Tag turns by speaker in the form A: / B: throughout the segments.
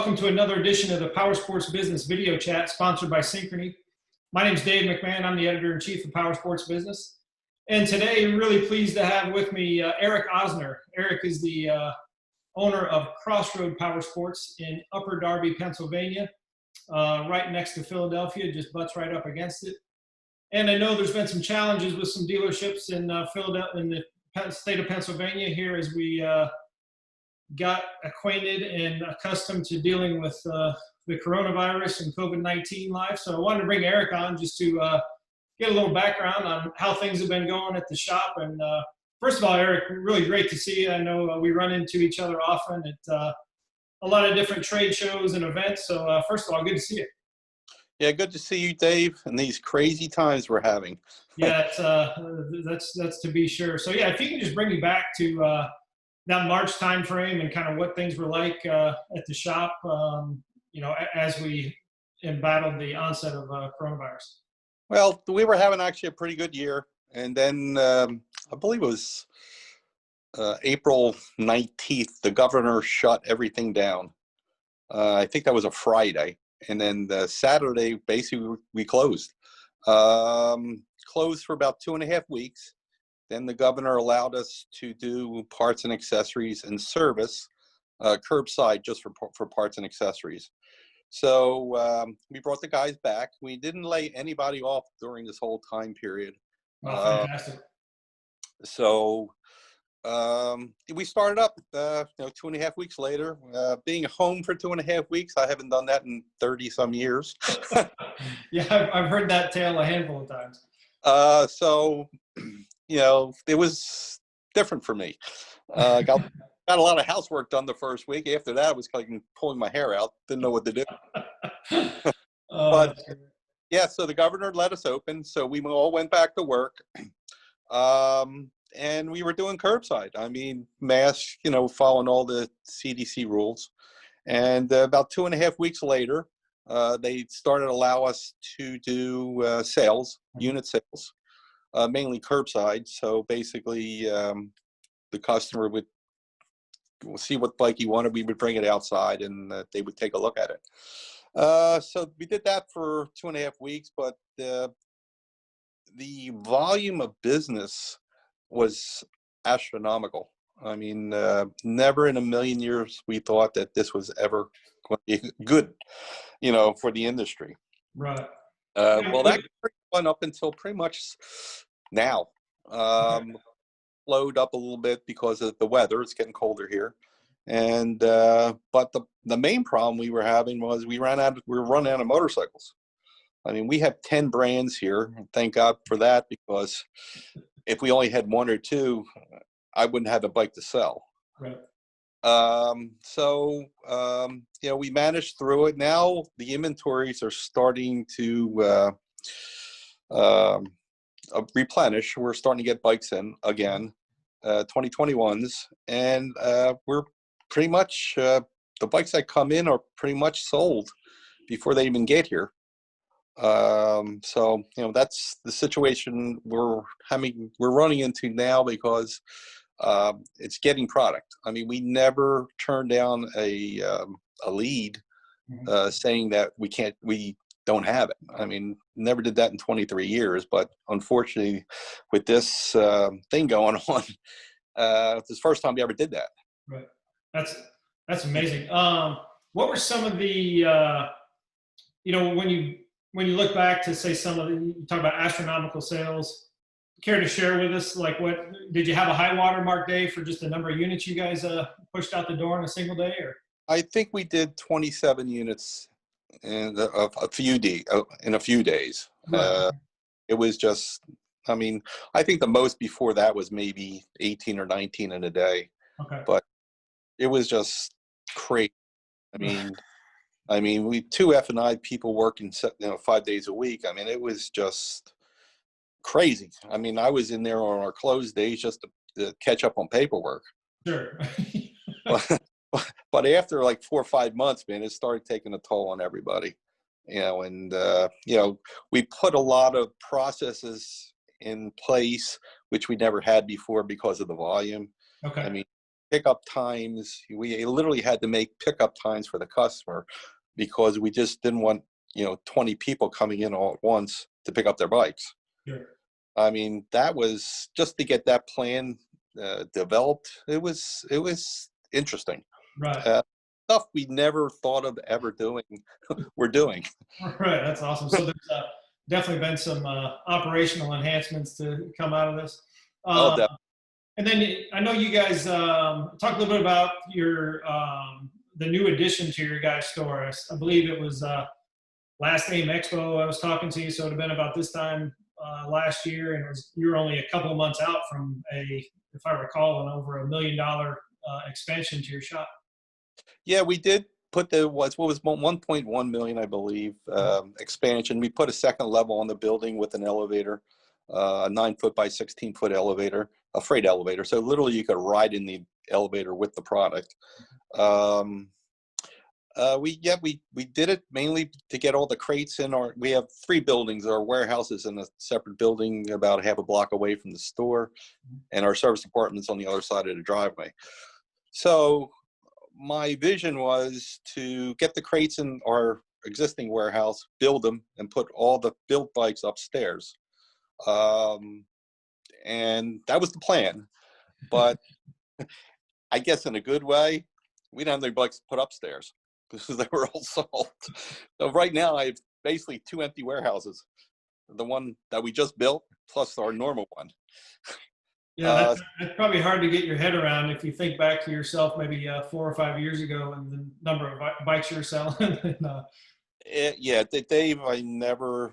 A: welcome to another edition of the Powersports Business video chat sponsored by Synchrony. My name is Dave McMahon. I'm the editor-in-chief of Powersports Business. And today I'm really pleased to have with me Eric Osner. Eric is the owner of Crossroad Powersports in Upper Darby, Pennsylvania, right next to Philadelphia, just butts right up against it. And I know there's been some challenges with some dealerships in Philadelphia, in the state of Pennsylvania here as we got acquainted and accustomed to dealing with the coronavirus and COVID-19 life. So I wanted to bring Eric on just to get a little background on how things have been going at the shop. And first of all, Eric, really great to see you. I know we run into each other often at a lot of different trade shows and events. So first of all, good to see you.
B: Yeah, good to see you, Dave, and these crazy times we're having.
A: Yeah, it's, that's to be sure. So yeah, if you can just bring me back to that March time frame and kind of what things were like at the shop, you know, as we battled the onset of coronavirus.
B: Well, we were having actually a pretty good year, and then I believe it was April 19th, the governor shut everything down. I think that was a Friday, and then the Saturday, basically, we closed. Closed for about 2.5 weeks. Then the governor allowed us to do parts and accessories and service curbside just for parts and accessories. So we brought the guys back. We didn't lay anybody off during this whole time period.
A: Oh, fantastic.
B: So we started up, 2.5 weeks later. Being home for 2.5 weeks, I haven't done that in 30-some years.
A: Yeah, I've heard that tale a handful of times.
B: So, you know, it was different for me. Got a lot of housework done the first week. After that, it was like pulling my hair out. Didn't know what to do. But yeah, so the governor let us open. So we all went back to work. And we were doing curbside. I mean, mask, following all the CDC rules. And about 2.5 weeks later, they started to allow us to do sales, unit sales, mainly curbside. So basically, the customer would see what bike he wanted. We would bring it outside, and they would take a look at it. So we did that for 2.5 weeks, but the volume of business was astronomical. I mean, never in a million years we thought that this was ever going to be good, for the industry.
A: Right.
B: Well, that went up until pretty much now. Slowed up a little bit because of the weather. It's getting colder here. And but the main problem we were having was we were running out of motorcycles. I mean, we have 10 brands here. Thank God for that, because if we only had 1 or 2, I wouldn't have a bike to sell.
A: Right.
B: We managed through it. Now the inventories are starting to replenish. We're starting to get bikes in again, 2021s, and we're pretty much the bikes that come in are pretty much sold before they even get here. So that's the situation we're running into now, because it's getting product. I mean, we never turned down a lead saying that we don't have it. I mean, never did that in 23 years, but unfortunately with this thing going on, it's the first time we ever did that.
A: Right. That's amazing. What were some of the, when you look back to say some of you talk about astronomical sales, care to share with us, like, what did you have a high watermark day for just the number of units you guys pushed out the door in a single day? Or
B: I think we did 27 units in a few days.
A: Right.
B: It was just, I mean, I think the most before that was maybe 18 or 19 in a day.
A: Okay.
B: But it was just crazy. I mean, we 2 F&I people working 5 days a week. I mean, it was just crazy. I mean, I was in there on our closed days just to catch up on paperwork.
A: Sure.
B: But after like 4 or 5 months, man, it started taking a toll on everybody. And we put a lot of processes in place which we never had before because of the volume.
A: Okay.
B: I mean, pickup times. We literally had to make pickup times for the customer because we just didn't want, 20 people coming in all at once to pick up their bikes.
A: Sure.
B: I mean, that was just to get that plan developed. It was interesting.
A: Right.
B: Stuff we never thought of ever doing, we're doing.
A: Right. That's awesome. So there's definitely been some operational enhancements to come out of this.
B: Oh,
A: Um, and then I know you guys talked a little bit about your the new addition to your guys' store. I believe it was last AIM Expo I was talking to you, so it would have been about this time last year, and you were only a couple of months out from if I recall, an over $1 million expansion to your shop.
B: yeah, we did put what was 1.1 million, I believe, expansion. We put a second level on the building with an elevator, a 9-foot by 16-foot elevator, a freight elevator. So literally, you could ride in the elevator with the product. We did it mainly to get all the crates in we have 3 buildings. Our warehouse is in a separate building about half a block away from the store, and our service department's on the other side of the driveway. So my vision was to get the crates in our existing warehouse, build them, and put all the built bikes upstairs. And that was the plan. But I guess in a good way, we didn't have any bikes to put upstairs because they were all sold. So right now, I have basically 2 empty warehouses. The one that we just built, plus our normal one.
A: Yeah, that's probably hard to get your head around if you think back to yourself maybe 4 or 5 years ago and the number of bikes you're selling.
B: Yeah, Dave, I never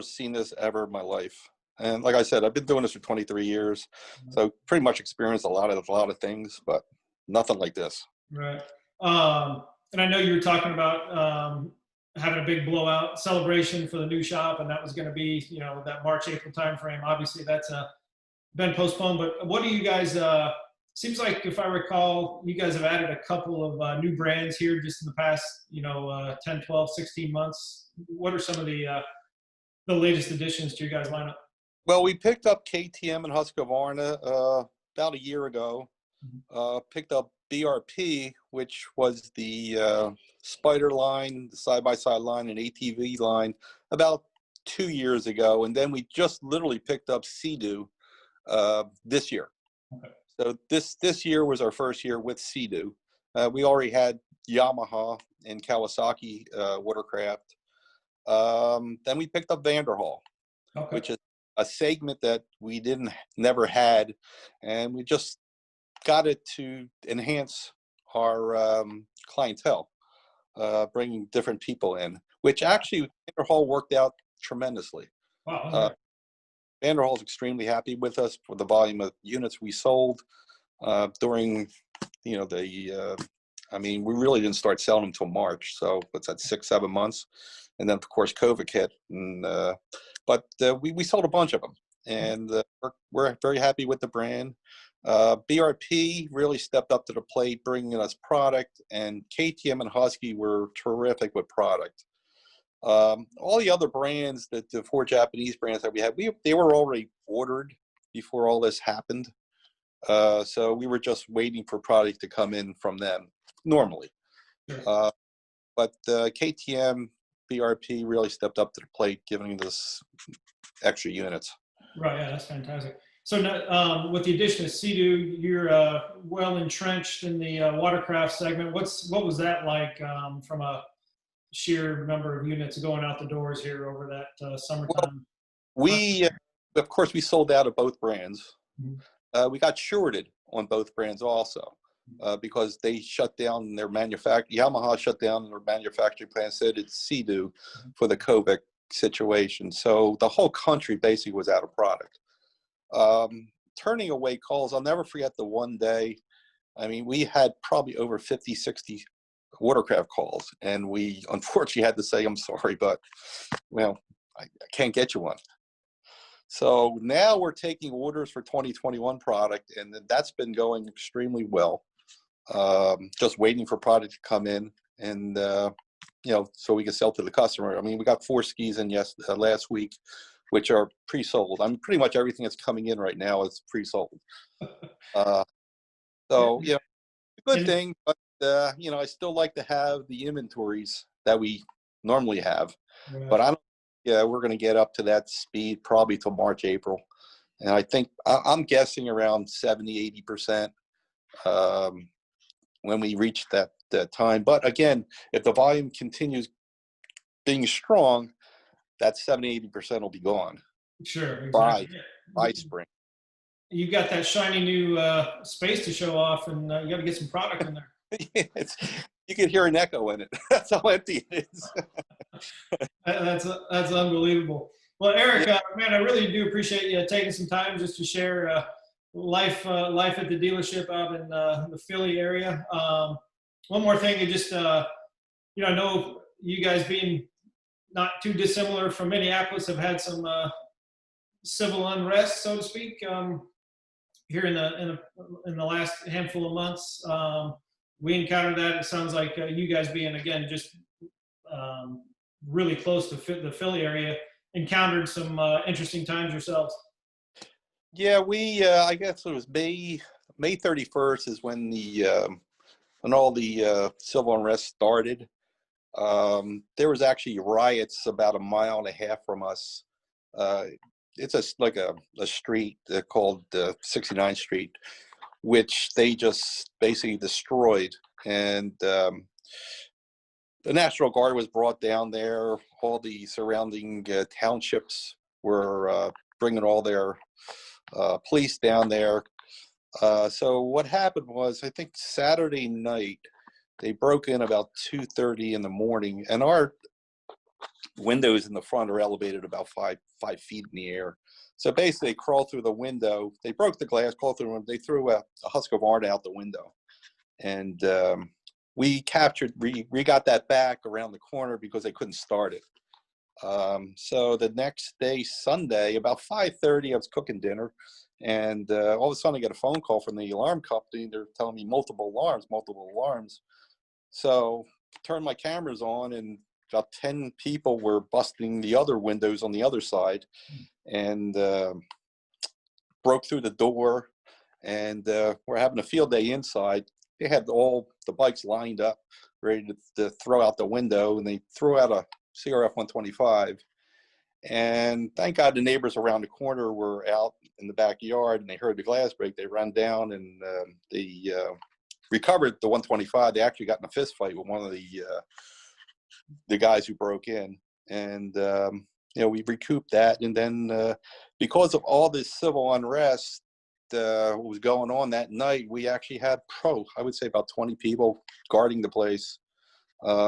B: seen this ever in my life. And like I said, I've been doing this for 23 years, so pretty much experienced a lot of things, but nothing like this.
A: Right. And I know you were talking about having a big blowout celebration for the new shop, and that was going to be, that March-April timeframe. Obviously, that's been postponed. But what do you guys? Seems like, if I recall, you guys have added a couple of new brands here just in the past, 10, 12, 16 months. What are some of the latest additions to your guys' lineup?
B: Well, we picked up KTM and Husqvarna about a year ago. Picked up BRP, which was the Spider line, the side-by-side line, and ATV line about 2 years ago. And then we just literally picked up Sea-Doo this year.
A: Okay.
B: So this year was our first year with Sea-Doo. We already had Yamaha and Kawasaki watercraft. Then we picked up Vanderhall,
A: Okay.
B: which is a segment that we never had, and we just got it to enhance our clientele, bringing different people in, which actually Vanderhall worked out tremendously.
A: Wow.
B: Vanderhall's extremely happy with us for the volume of units we sold during, I mean, we really didn't start selling them until March. So what's that, 6-7 months? And then of course COVID hit, and but we sold a bunch of them, and we're very happy with the brand. BRP really stepped up to the plate, bringing us product, and KTM and Husky were terrific with product. All the other brands, the 4 Japanese brands that we had, they were already ordered before all this happened. So we were just waiting for product to come in from them normally. But KTM, BRP really stepped up to the plate, giving us extra units.
A: Right, yeah, that's fantastic. So with the addition of Sea-Doo, you're well entrenched in the watercraft segment. What was that like from a sheer number of units going out the doors here over that summertime?
B: Well, of course, we sold out of both brands.
A: Mm-hmm.
B: We got shorted on both brands also because they shut down their Yamaha shut down their manufacturing plant, said it's Sea-Doo for the COVID situation. So the whole country basically was out of product. Turning away calls, I'll never forget the one day. I mean, we had probably over 50, 60 watercraft calls, and we unfortunately had to say, I'm sorry, but well, I can't get you one. So now we're taking orders for 2021 product, and that's been going extremely well. Just waiting for product to come in, and so we can sell to the customer. I mean, we got 4 skis in last week, which are pre-sold. I mean, pretty much everything that's coming in right now is pre-sold. So, a good
A: And
B: thing, but, I still like to have the inventories that we normally have. But I don't, yeah, we're going to get up to that speed probably till March, April. And I think I'm guessing around 70, 80% when we reach that time. But again, if the volume continues being strong, that 70, 80% will be gone
A: sure,
B: by
A: exactly.
B: spring.
A: You got that shiny new space to show off, and you got to get some product in there.
B: You can hear an echo in it. That's how empty it is.
A: That's unbelievable. Well, Eric,
B: Yeah.
A: man, I really do appreciate you taking some time just to share life at the dealership out in the Philly area. One more thing, I know you guys being not too dissimilar from Minneapolis have had some civil unrest, so to speak, here in the last handful of months. We encountered that. It sounds like you guys being again just um, really close to the Philly area encountered some interesting times yourselves.
B: Yeah, I guess it was May 31st is when when all the civil unrest started. There was actually riots about a mile and a half from us. It's like a street called 69th Street, which they just basically destroyed. And the National Guard was brought down there. All the surrounding townships were bringing all their police down there. So what happened was, I think Saturday night, they broke in about 2:30 in the morning, and our windows in the front are elevated about five feet in the air. So basically, they crawled through the window. They broke the glass, crawled through, and they threw a husk of iron out the window. And we got that back around the corner because they couldn't start it. So the next day, Sunday, about 5:30, I was cooking dinner, and all of a sudden I get a phone call from the alarm company. They're telling me multiple alarms. So turned my cameras on, and about 10 people were busting the other windows on the other side, and broke through the door, and we're having a field day inside. They had all the bikes lined up, ready to throw out the window, and they threw out a CRF 125. And thank God the neighbors around the corner were out in the backyard, and they heard the glass break. They ran down, and they recovered the 125. They actually got in a fist fight with one of the guys who broke in, and we recouped that. And then because of all this civil unrest what was going on that night, we actually had I would say about 20 people guarding the place.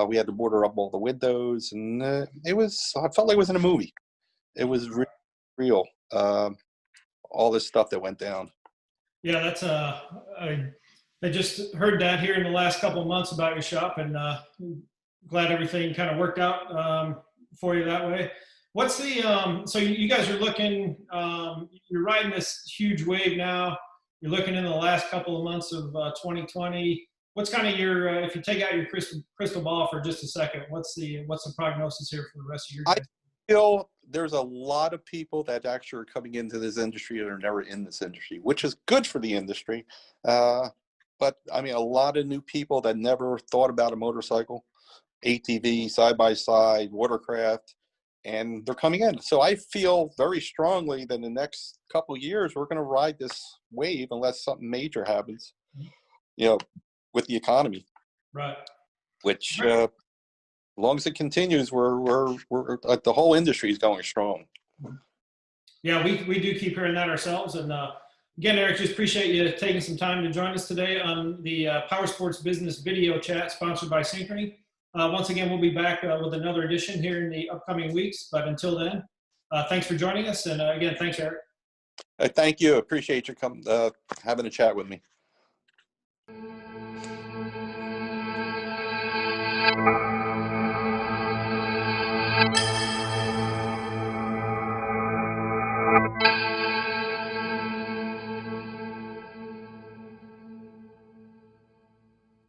B: We had to board up all the windows, and I felt like it was in a movie. It was real. All this stuff that went down.
A: Yeah, that's I just heard that here in the last couple of months about your shop, and glad everything kind of worked out for you that way. What's the so you guys are looking, you're riding this huge wave now. You're looking in the last couple of months of 2020. What's kind of your if you take out your crystal ball for just a second, what's the prognosis here for the rest of your day?
B: I feel there's a lot of people that actually are coming into this industry that are never in this industry, which is good for the industry. But I mean, a lot of new people that never thought about a motorcycle, ATV, side-by-side, watercraft, and they're coming in. So I feel very strongly that in the next couple of years, we're going to ride this wave unless something major happens, with the economy.
A: Right.
B: Which, as long as it continues, we're the whole industry is going strong.
A: Yeah, we do keep hearing that ourselves. And again, Eric, just appreciate you taking some time to join us today on the Powersports Business video chat sponsored by Synchrony. Once again, we'll be back with another edition here in the upcoming weeks. But until then, thanks for joining us. And again, thanks, Eric.
B: Thank you. Appreciate you having a chat with me.